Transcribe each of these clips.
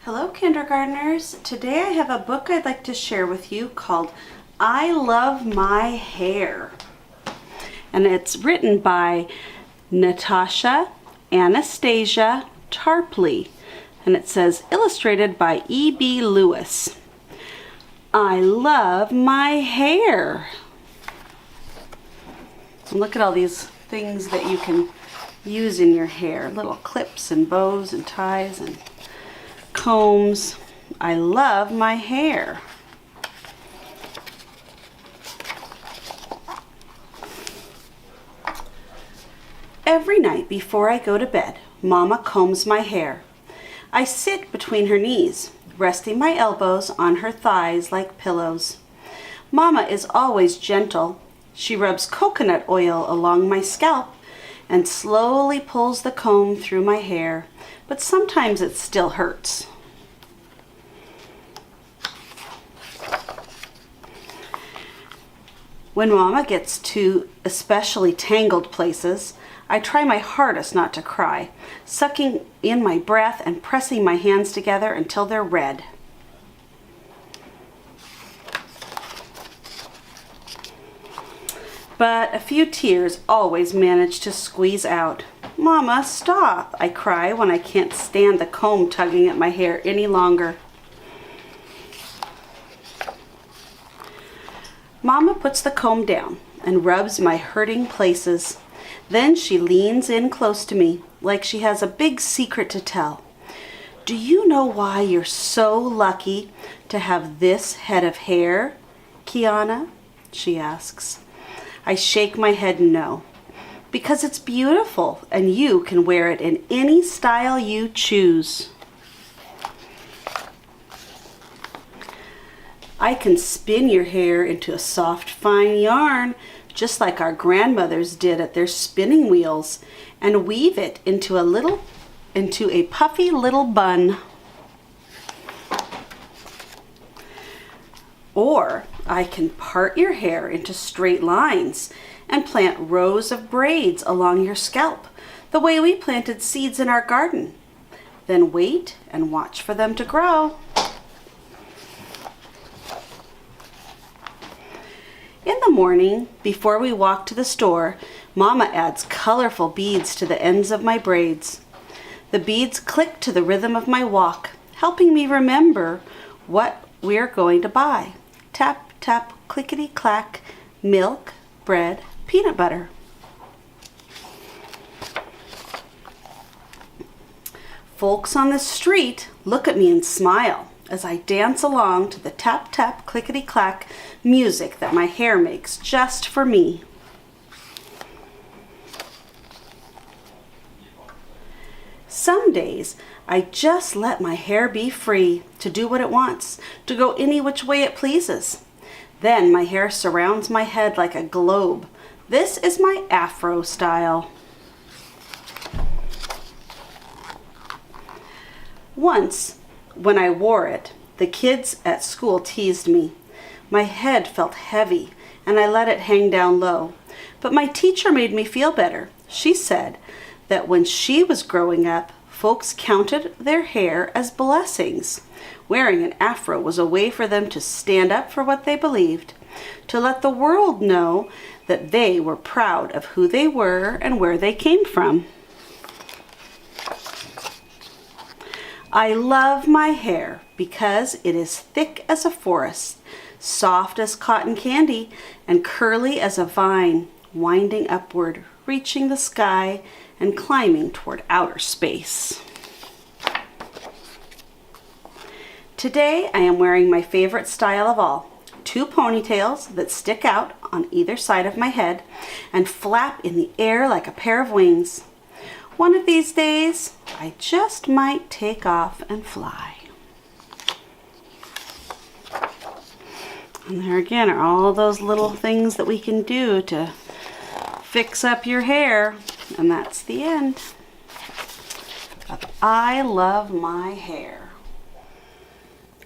Hello, kindergartners. Today I have a book I'd like to share with you called I Love My Hair. And it's written by Natasha Anastasia Tarpley. And it says illustrated by E.B. Lewis. I love my hair. And look at all these things that you can use in your hair. Little clips and bows and ties and combs. I love my hair. Every night before I go to bed, Mama combs my hair. I sit between her knees, resting my elbows on her thighs like pillows. Mama is always gentle. She rubs coconut oil along my scalp and slowly pulls the comb through my hair, but sometimes it still hurts. When Mama gets to especially tangled places, I try my hardest not to cry, sucking in my breath and pressing my hands together until they're red. But a few tears always manage to squeeze out. Mama, stop, I cry when I can't stand the comb tugging at my hair any longer. Mama puts the comb down and rubs my hurting places. Then she leans in close to me like she has a big secret to tell. Do you know why you're so lucky to have this head of hair, Kiana? She asks. I shake my head no. Because it's beautiful and you can wear it in any style you choose. I can spin your hair into a soft, fine yarn, just like our grandmothers did at their spinning wheels, and weave it into a puffy little bun. Or I can part your hair into straight lines and plant rows of braids along your scalp, the way we planted seeds in our garden. Then wait and watch for them to grow. In the morning, before we walk to the store, Mama adds colorful beads to the ends of my braids. The beads click to the rhythm of my walk, helping me remember what we're going to buy. Tap, tap, clickety-clack, milk, bread, peanut butter. Folks on the street look at me and smile as I dance along to the tap, tap, clickety-clack music that my hair makes just for me. Some days, I just let my hair be free to do what it wants, to go any which way it pleases. Then my hair surrounds my head like a globe. This is my afro style. Once, when I wore it, the kids at school teased me. My head felt heavy, and I let it hang down low. But my teacher made me feel better. She said that when she was growing up, folks counted their hair as blessings. Wearing an afro was a way for them to stand up for what they believed, to let the world know that they were proud of who they were and where they came from. I love my hair because it is thick as a forest, soft as cotton candy, and curly as a vine, winding upward, reaching the sky, and climbing toward outer space. Today I am wearing my favorite style of all, 2 ponytails that stick out on either side of my head and flap in the air like a pair of wings. One of these days, I just might take off and fly. And there again are all those little things that we can do to fix up your hair. And that's the end of I Love My Hair.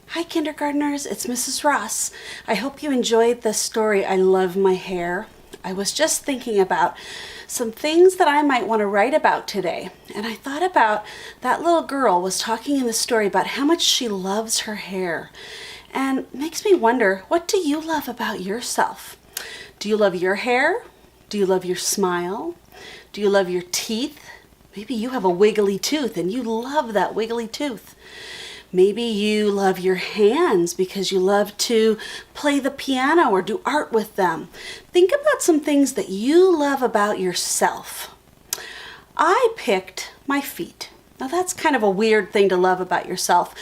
Hi kindergartners, it's Mrs. Ross. I hope you enjoyed the story I Love My Hair. I was just thinking about some things that I might want to write about today. And I thought about that little girl was talking in the story about how much she loves her hair. And it makes me wonder, what do you love about yourself? Do you love your hair? Do you love your smile? Do you love your teeth? Maybe you have a wiggly tooth and you love that wiggly tooth. Maybe you love your hands because you love to play the piano or do art with them. Think about some things that you love about yourself. I picked my feet. Now that's kind of a weird thing to love about yourself,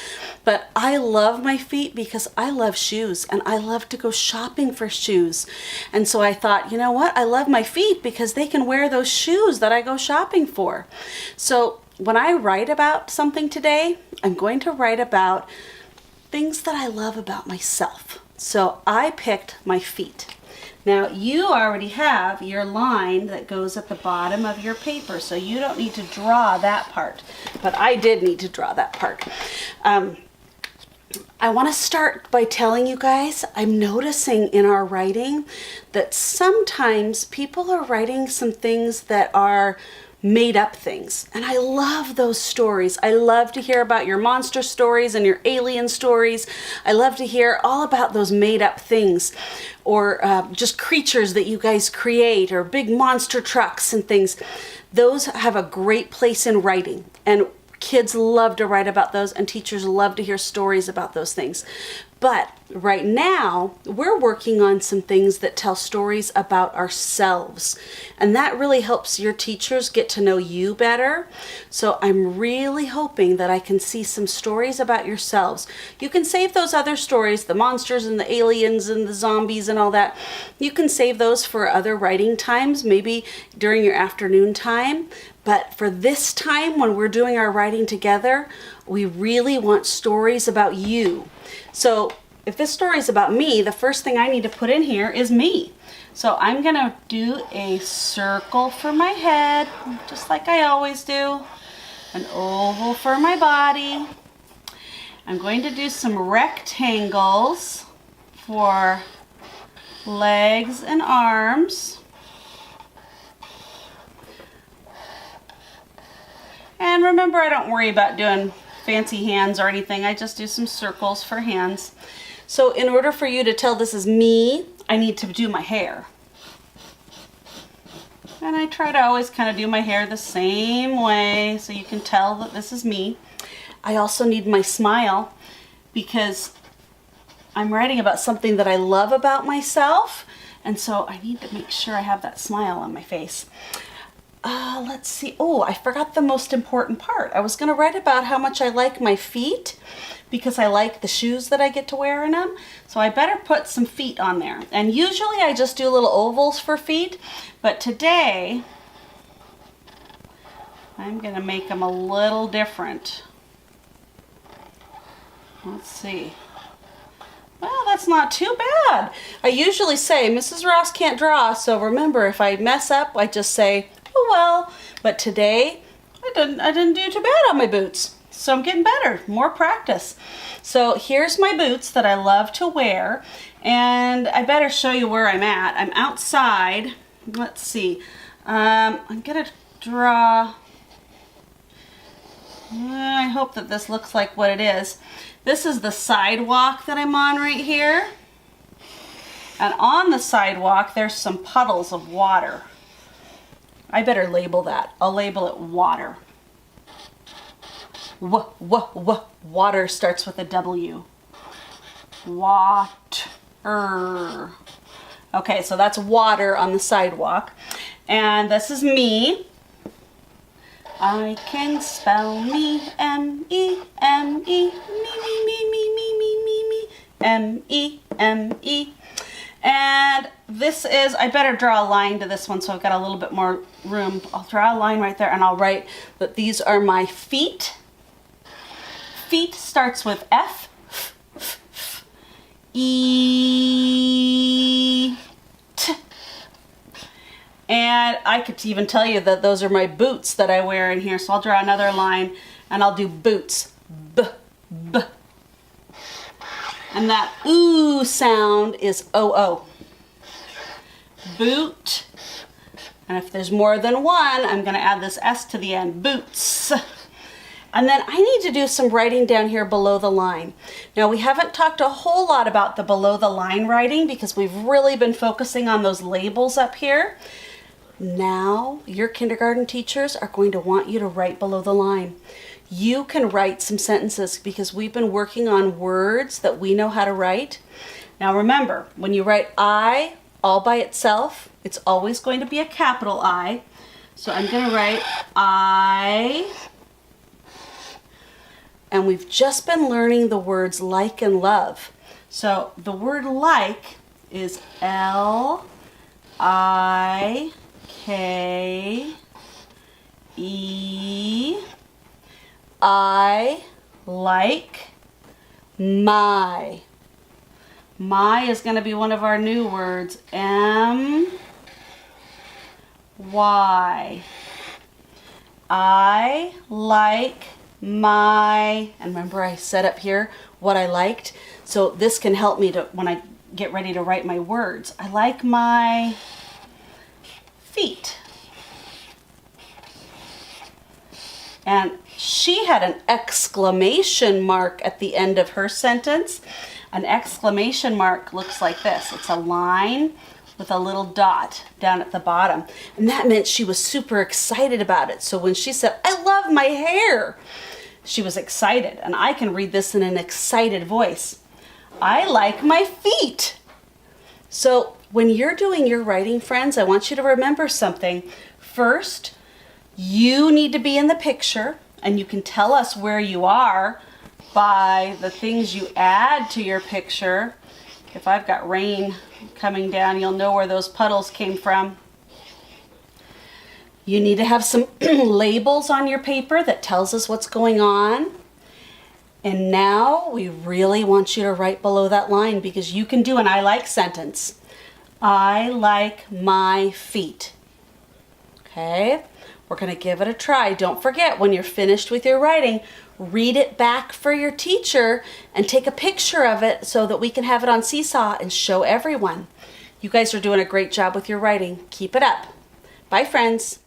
but I love my feet because I love shoes and I love to go shopping for shoes. And so I thought, you know what? I love my feet because they can wear those shoes that I go shopping for. So when I write about something today, I'm going to write about things that I love about myself. So I picked my feet. Now you already have your line that goes at the bottom of your paper, so you don't need to draw that part, but I did need to draw that part. I want to start by telling you guys, I'm noticing in our writing that sometimes people are writing some things that are made up things. And I love those stories. I love to hear about your monster stories and your alien stories. I love to hear all about those made up things, or just creatures that you guys create, or big monster trucks and things. Those have a great place in writing, and kids love to write about those, and teachers love to hear stories about those things. But right now, we're working on some things that tell stories about ourselves. And that really helps your teachers get to know you better. So I'm really hoping that I can see some stories about yourselves. You can save those other stories, the monsters and the aliens and the zombies and all that. You can save those for other writing times, maybe during your afternoon time. But for this time, when we're doing our writing together, we really want stories about you. So if this story is about me, the first thing I need to put in here is me. So I'm gonna do a circle for my head, just like I always do. An oval for my body. I'm going to do some rectangles for legs and arms. And remember, I don't worry about doing fancy hands or anything. I just do some circles for hands. So in order for you to tell this is me, I need to do my hair. And I try to always kind of do my hair the same way so you can tell that this is me. I also need my smile because I'm writing about something that I love about myself. And so I need to make sure I have that smile on my face. Let's see. Oh, I forgot the most important part. I was going to write about how much I like my feet because I like the shoes that I get to wear in them. So I better put some feet on there. And usually I just do little ovals for feet, but today I'm going to make them a little different. Let's see. Well, that's not too bad. I usually say, Mrs. Ross can't draw, so remember, if I mess up, I just say, oh well. But today, I didn't do too bad on my boots. So I'm getting better, more practice. So here's my boots that I love to wear, and I better show you where I'm at. I'm outside. Let's see. I'm gonna draw. I hope that this looks like what it is. This is the sidewalk that I'm on right here. And on the sidewalk, there's some puddles of water. I better label that. I'll label it water. Water starts with a W. Water. Okay, so that's water on the sidewalk. And this is me. I can spell me, M-E-M-E, me, M-E-M-E. And this is, I better draw a line to this one so I've got a little bit more room. I'll draw a line right there and I'll write that these are my feet. Feet starts with F, E, T. And I could even tell you that those are my boots that I wear in here. So I'll draw another line and I'll do boots. B, B. And that ooh sound is O-O. Boot. And if there's more than one, I'm going to add this S to the end, boots. And then I need to do some writing down here below the line. Now we haven't talked a whole lot about the below the line writing because we've really been focusing on those labels up here. Now your kindergarten teachers are going to want you to write below the line. You can write some sentences because we've been working on words that we know how to write. Now remember, when you write I all by itself, it's always going to be a capital I. So I'm going to write I. And we've just been learning the words like and love. So the word like is L-I-K-E. I like my. My is going to be one of our new words. M-Y. I like my, and remember I said up here what I liked, so this can help me to when I get ready to write my words. I like my feet. And she had an exclamation mark at the end of her sentence. An exclamation mark looks like this. It's a line with a little dot down at the bottom. And that meant she was super excited about it. So when she said, I love my hair, she was excited. And I can read this in an excited voice. I like my feet. So when you're doing your writing, friends, I want you to remember something. First, you need to be in the picture, and you can tell us where you are by the things you add to your picture. If I've got rain coming down, you'll know where those puddles came from. You need to have some labels on your paper that tells us what's going on. And now we really want you to write below that line because you can do an I like sentence. I like my feet. Okay, we're going to give it a try. Don't forget, when you're finished with your writing, read it back for your teacher and take a picture of it so that we can have it on Seesaw and show everyone. You guys are doing a great job with your writing. Keep it up. Bye, friends.